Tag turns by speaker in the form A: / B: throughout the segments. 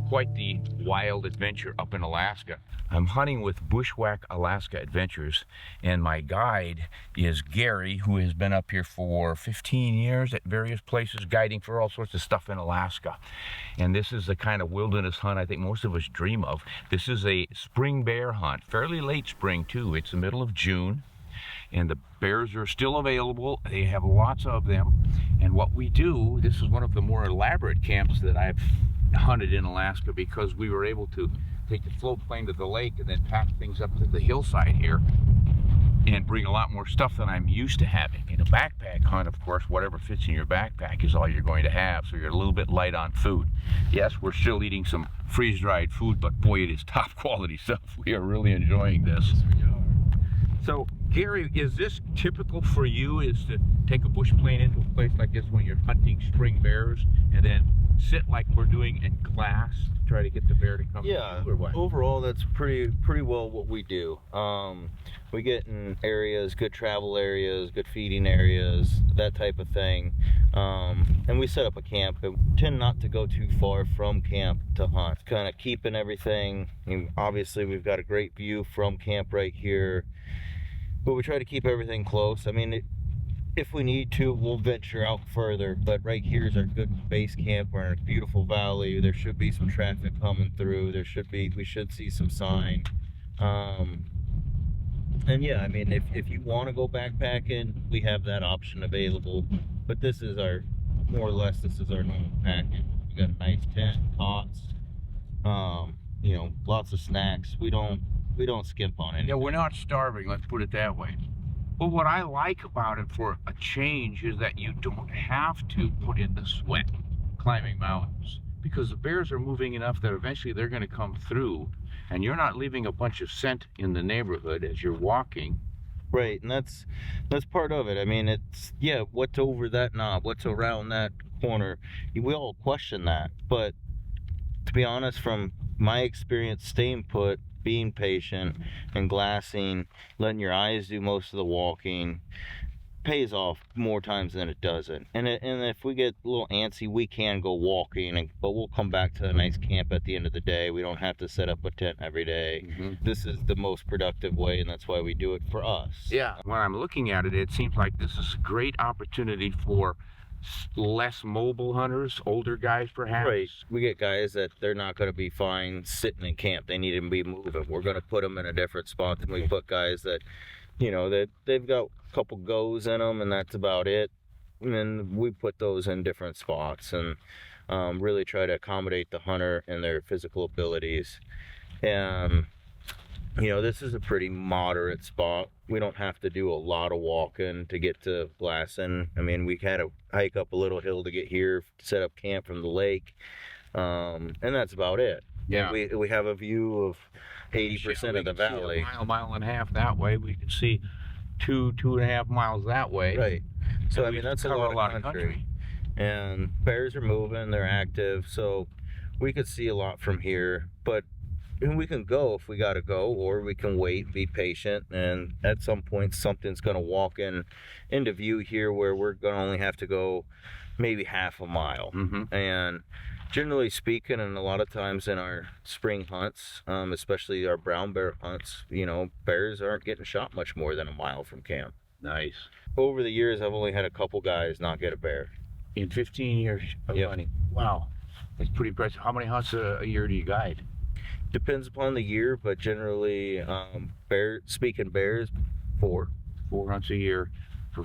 A: quite the wild adventure up in Alaska. I'm hunting with Bushwhack Alaska Adventures, and my guide is Gary, who has been up here for 15 years at various places, guiding for all sorts of stuff in Alaska. And this is the kind of wilderness hunt I think most of us dream of. This is a spring bear hunt, fairly late spring too. It's the middle of June, and the bears are still available. They have lots of them. And what we do, this is one of the more elaborate camps that I've hunted in Alaska, because we were able to take the float plane to the lake and then pack things up to the hillside here and bring a lot more stuff than I'm used to having. In a backpack hunt, of course, whatever fits in your backpack is all you're going to have, so you're a little bit light on food. Yes, we're still eating some freeze-dried food, but boy, it is top quality stuff. We are really enjoying this.
B: Yes, we are.
A: So, Gary, is this typical for you, is to take a bush plane into a place like this when you're hunting spring bears and then sit like we're doing in class to try to get the bear to come to you, or what?
B: Overall, that's pretty well what we do. We get in areas, good travel areas, good feeding areas, that type of thing. And we set up a camp and tend not to go too far from camp to hunt. Kind of keeping everything, I mean, obviously we've got a great view from camp right here, but we try to keep everything close. I mean, if we need to, we'll venture out further, but right here is our good base camp. We're in a beautiful valley. There should be some traffic coming through. We should see some sign. And yeah, I mean, if you want to go backpacking, we have that option available. But this is more or less our normal package. We got a nice tent, cots, lots of snacks. We don't skimp on anything.
A: Yeah, we're not starving, let's put it that way. But what I like about it for a change is that you don't have to put in the sweat climbing mountains, because the bears are moving enough that eventually they're going to come through, and you're not leaving a bunch of scent in the neighborhood as you're walking.
B: Right, and that's part of it. I mean, it's, yeah, what's over that knob, what's around that corner, we all question that. But to be honest, from my experience staying put, being patient and glassing, letting your eyes do most of the walking, pays off more times than it doesn't. And if we get a little antsy, we can go walking, but we'll come back to a nice camp at the end of the day. We don't have to set up a tent every day. Mm-hmm. This is the most productive way, and that's why we do it for us.
A: Yeah, when I'm looking at it, it seems like this is a great opportunity for less mobile hunters, older guys perhaps.
B: Right. We get guys that they're not going to be fine sitting in camp. They need to be moving. We're going to put them in a different spot than we put guys that, that they've got a couple goes in them and that's about it. And then we put those in different spots and really try to accommodate the hunter and their physical abilities. And this is a pretty moderate spot. We don't have to do a lot of walking to get to glassing. I mean, we had to hike up a little hill to get here, set up camp from the lake, and that's about it.
A: Yeah.
B: We have a view of 80% of the valley.
A: A mile and a half that way. We can see 2.5 miles that way.
B: Right. So I mean, that's a lot of country. And bears are moving, they're active, so we could see a lot from here. But we can go if we got to go, or we can wait, be patient, and at some point something's going to walk into view here where we're going to only have to go maybe half a mile. Mm-hmm. And generally speaking, and a lot of times in our spring hunts, especially our brown bear hunts, bears aren't getting shot much more than a mile from camp.
A: Nice.
B: Over the years, I've only had a couple guys not get a bear.
A: In 15 years of hunting? Wow. That's pretty impressive. How many hunts a year do you guide?
B: Depends upon the year, but generally, bears, 4
A: hunts a year for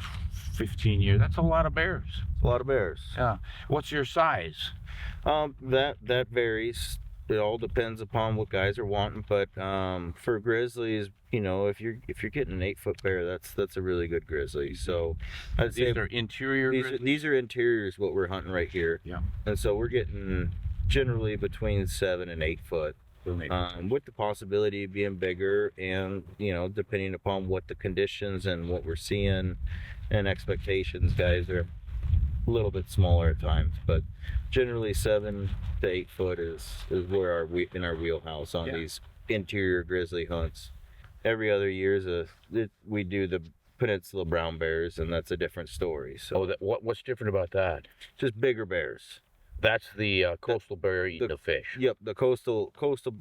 A: 15 years. That's a lot of bears.
B: A lot of bears.
A: Yeah. What's your size?
B: That varies. It all depends upon what guys are wanting. But for grizzlies, if you're getting an 8-foot bear, that's a really good grizzly. So I'd say
A: these are interior.
B: These are interiors. What we're hunting right here.
A: Yeah.
B: And so we're getting generally between 7 and 8 foot. With the possibility of being bigger, and depending upon what the conditions and what we're seeing and expectations, guys are a little bit smaller at times, but generally 7 to 8 foot is where in our wheelhouse on these interior grizzly hunts. Every other year we do the peninsula brown bears, and that's a different story. So
A: what's different about that?
B: Just bigger bears.
A: That's the coastal bear eating the fish.
B: Yep, the coastal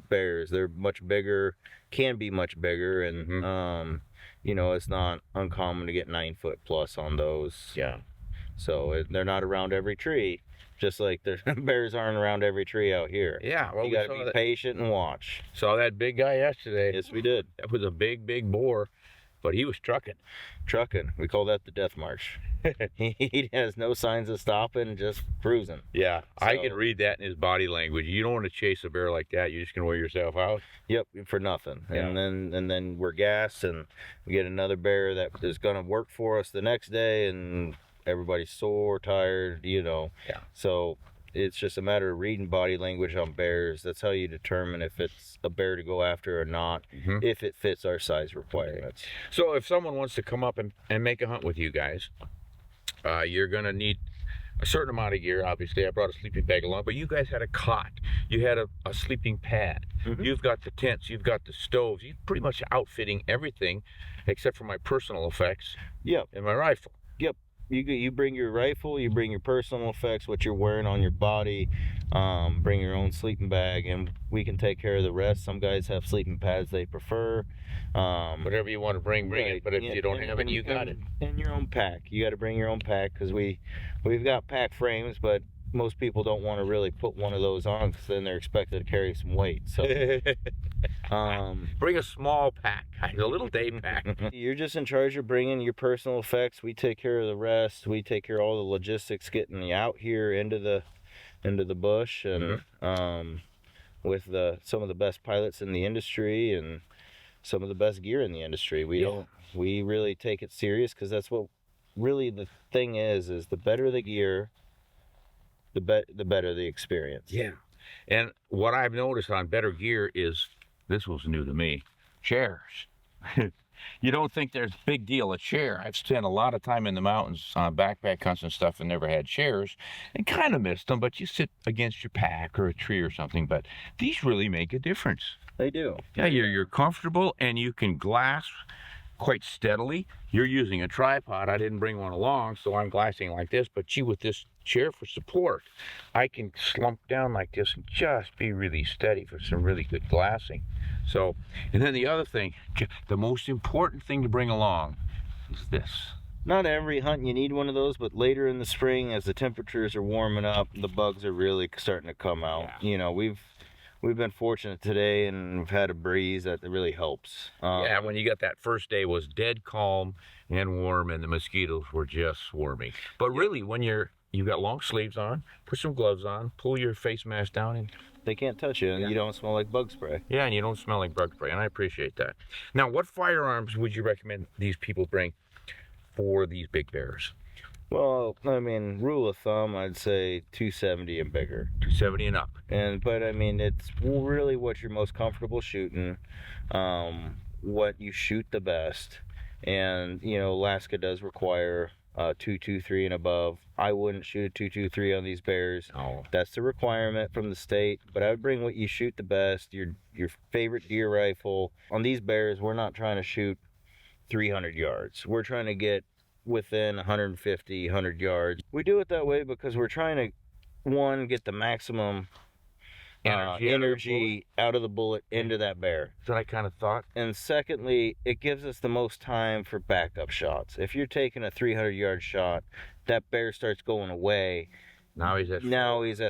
B: bears. They're much bigger, can be much bigger, and you know, it's not uncommon to get 9 foot plus on those.
A: Yeah.
B: So they're not around every tree, just like the bears aren't around every tree out here.
A: Yeah, well,
B: you got to be patient and watch.
A: Saw that big guy yesterday.
B: Yes, we did.
A: That was a big boar, but he was trucking.
B: We call that the death march. He has no signs of stopping, just cruising.
A: Yeah, so, I can read that in his body language. You don't want to chase a bear like that. You're just gonna wear yourself out.
B: Yep, for nothing. Yeah. And then we're gassed, and we get another bear that is gonna work for us the next day, and everybody's sore, tired, you know.
A: Yeah.
B: So it's just a matter of reading body language on bears. That's how you determine if it's a bear to go after or not, if it fits our size requirements.
A: So if someone wants to come up and make a hunt with you guys, you're gonna need a certain amount of gear. Obviously, I brought a sleeping bag along, but you guys had a cot, you had a sleeping pad, you've got the tents, you've got the stoves, you're pretty much outfitting everything except for my personal effects.
B: Yep.
A: And my rifle.
B: Yep. You bring your rifle, you bring your personal effects, what you're wearing on your body, bring your own sleeping bag, and we can take care of the rest. Some guys have sleeping pads they prefer.
A: Whatever you want to bring it, but if you don't have it, you got it.
B: And your own pack. You got to bring your own pack, because we've got pack frames, but most people don't want to really put one of those on, because then they're expected to carry some weight. So
A: bring a small pack, a little day pack.
B: You're just in charge of bringing your personal effects. We take care of the rest. We take care of all the logistics, getting you out here into the bush, and with some of the best pilots in the industry and some of the best gear in the industry. We really take it serious, because that's what really the thing is the better the gear, the better the experience.
A: Yeah. And what I've noticed on better gear is, this was new to me, chairs. You don't think there's a big deal, a chair. I've spent a lot of time in the mountains on backpack hunts and stuff and never had chairs, and kind of missed them, but you sit against your pack or a tree or something. But these really make a difference.
B: They do.
A: Yeah, you're comfortable, and you can glass quite steadily. You're using a tripod. I didn't bring one along, so I'm glassing like this, but with this chair for support, I can slump down like this and just be really steady for some really good glassing. So, and then the other thing, the most important thing to bring along is this.
B: Not every hunt you need one of those, but later in the spring, as the temperatures are warming up, the bugs are really starting to come out. Yeah. You know, we've been fortunate today, and we've had a breeze that really helps.
A: Yeah, when you got that first day was dead calm and warm, and the mosquitoes were just swarming. But really, when you got long sleeves on, put some gloves on, pull your face mask down, and
B: they can't touch you, and you don't smell like bug spray.
A: Yeah, and you don't smell like bug spray, and I appreciate that. Now, what firearms would you recommend these people bring for these big bears?
B: Well, I mean, rule of thumb, I'd say 270 and bigger.
A: 270 and up.
B: But I mean, it's really what you're most comfortable shooting, what you shoot the best, and you know, Alaska does require 223 and above. I wouldn't shoot a 223 on these bears.
A: No.
B: That's the requirement from the state. But I would bring what you shoot the best, your favorite deer rifle. On these bears, we're not trying to shoot 300 yards. We're trying to get within 150, 100 yards. We do it that way because we're trying to, one, get the maximum energy out of the bullet into that bear.
A: That's what I kind of thought.
B: And secondly, it gives us the most time for backup shots. If you're taking a 300-yard shot, that bear starts going away.
A: Now he's at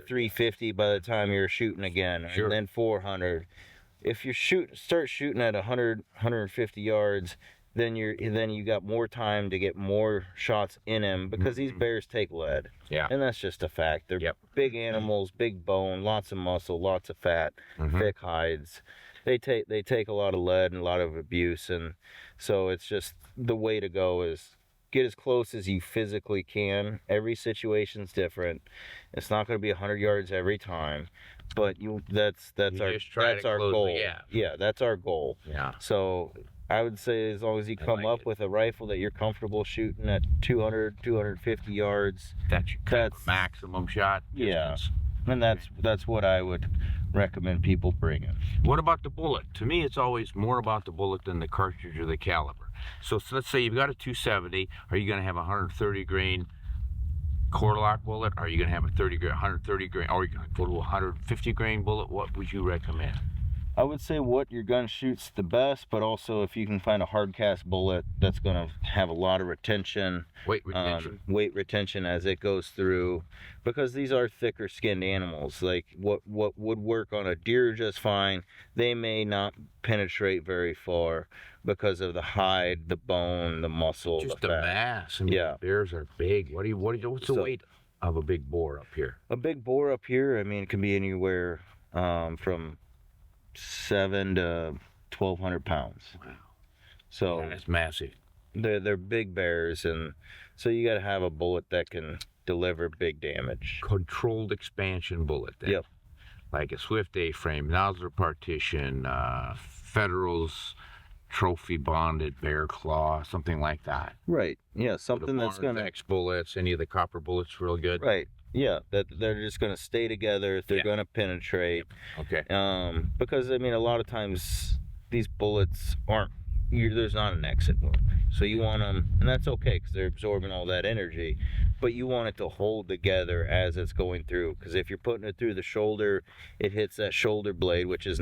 B: 350 by the time you're shooting again,
A: sure.
B: And then 400. If you start shooting at 100, 150 yards, then you got more time to get more shots in him, because these bears take lead.
A: Yeah.
B: And that's just a fact. They're big animals, big bone, lots of muscle, lots of fat, thick hides. They take a lot of lead and a lot of abuse, and so it's just the way to go is get as close as you physically can. Every situation's different. It's not going to be 100 yards every time, but that's our goal. Yeah, that's our goal.
A: Yeah.
B: So I would say, as long as you come up with a rifle that you're comfortable shooting at 200, 250 yards,
A: that's maximum shot distance.
B: Yeah, and that's what I would recommend people bringing.
A: What about the bullet? To me, it's always more about the bullet than the cartridge or the caliber. So let's say you've got a 270. Are you going to have a 130 grain core-lock bullet? Are you going to have a 30 grain, 130 grain, or are you going to go to a 150 grain bullet? What would you recommend?
B: I would say what your gun shoots the best, but also if you can find a hard cast bullet that's going to have a lot of retention,
A: Weight retention.
B: as it goes through, because these are thicker skinned animals. Like what would work on a deer just fine, they may not penetrate very far because of the hide, the bone, the muscle,
A: Just
B: the
A: the
B: fat.
A: mass. I mean,
B: Yeah.
A: bears are big. What's the weight of a big boar up here?
B: A big boar up here, I mean, it can be anywhere from 7 to 1,200 pounds.
A: Wow.
B: So
A: Yeah, that's massive.
B: they're big bears, and so you got to have a bullet that can deliver big damage.
A: Controlled expansion bullet then.
B: Yep.
A: Like a Swift A-frame, nozzler partition, Federal's trophy bonded bear claw, something like that.
B: Right. Yeah, something
A: The
B: that's gonna.
A: X bullets, any of the copper bullets, real good.
B: Right. Yeah, that they're just gonna stay together. They're
A: Yeah.
B: gonna penetrate.
A: Okay.
B: Because I mean, a lot of times these bullets aren't. There's not an exit wound, so you want them, and that's okay because they're absorbing all that energy. But you want it to hold together as it's going through, because if you're putting it through the shoulder, it hits that shoulder blade, which is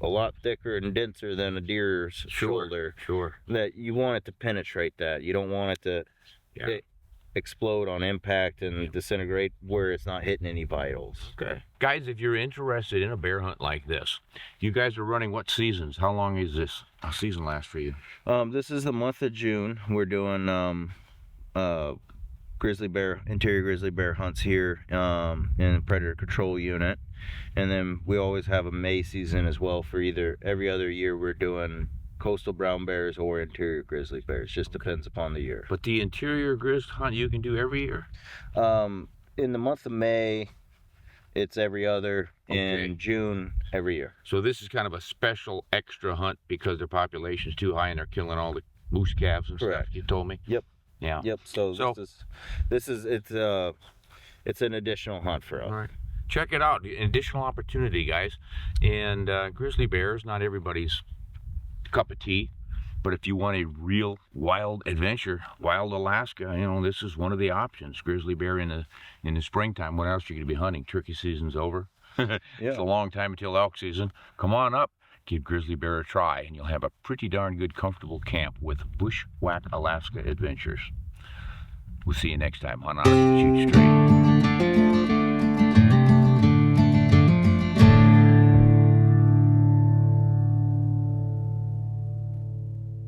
B: a lot thicker and denser than a deer's shoulder.
A: Sure.
B: That you want it to penetrate that. You don't want it to explode on impact and disintegrate where it's not hitting any vitals.
A: Okay. Guys, if you're interested in a bear hunt like this, you guys are running what seasons? How long is this season last for you?
B: This is the month of June. We're doing interior grizzly bear hunts here in the predator control unit. And then we always have a May season as well for every other year we're doing coastal brown bears or interior grizzly bears. Just depends upon the year.
A: But the interior grizzly hunt you can do every year?
B: In the month of May, it's every other.
A: Okay.
B: In June, every year.
A: So this is kind of a special extra hunt because their population's too high and they're killing all the moose calves and
B: Correct.
A: stuff, you told me?
B: Yep.
A: Yeah.
B: Yep. So it's an additional hunt for us.
A: All right. Check it out. An additional opportunity, guys. And grizzly bears, not everybody's cup of tea, but if you want a real wild adventure, wild Alaska, this is one of the options. Grizzly bear in the springtime. What else are you going to be hunting? Turkey season's over.
B: Yeah.
A: It's a long time until elk season. Come on up, give grizzly bear a try, and you'll have a pretty darn good comfortable camp with Bushwhack Alaska Adventures. We'll see you next time on Shoot Straight.